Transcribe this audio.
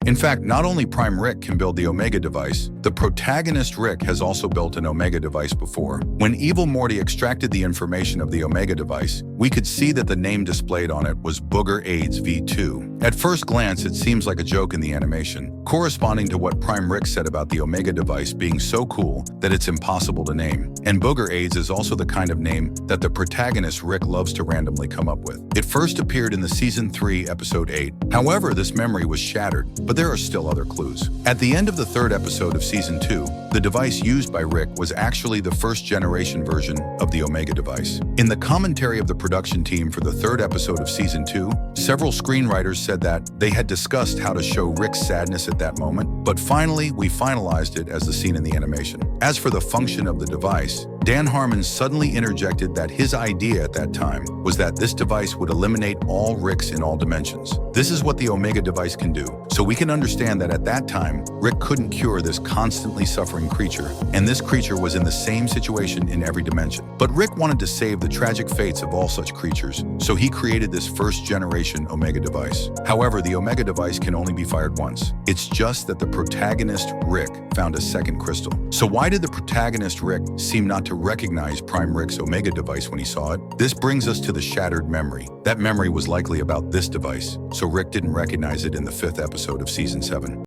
In fact, not only Prime Rick can build the Omega device, the protagonist Rick has also built an Omega device before. When Evil Morty extracted the information of the Omega device, we could see that the name displayed on it was Booger AIDS V2. At first glance, it seems like a joke in the animation, corresponding to what Prime Rick said about the Omega device being so cool that it's impossible to name. And Booger AIDS is also the kind of name that the protagonist Rick loves to randomly come up with. It first appeared in the Season 3, Episode 8. However, this memory was shattered, but there are still other clues. At the end of the 3rd episode of Season 2, the device used by Rick was actually the first-generation version of the Omega device. In the commentary of the production team for the 3rd episode of Season 2, several screenwriters said that they had discussed how to show Rick's sadness at that moment, but finally, we finalized it as the scene in the animation. As for the function of the device, Dan Harmon suddenly interjected that his idea at that time was that this device would eliminate all Ricks in all dimensions. This is what the Omega device can do, so we can understand that at that time, Rick couldn't cure this constantly suffering creature, and this creature was in the same situation in every dimension. But Rick wanted to save the tragic fates of all such creatures, so he created this first-generation Omega device. However, the Omega device can only be fired once. It's just that the protagonist, Rick, found a second crystal. So why did the protagonist, Rick, seem not to recognize Prime Rick's Omega device when he saw it? This brings us to the shattered memory. That memory was likely about this device, so Rick didn't recognize it in the 5th episode of Season 7.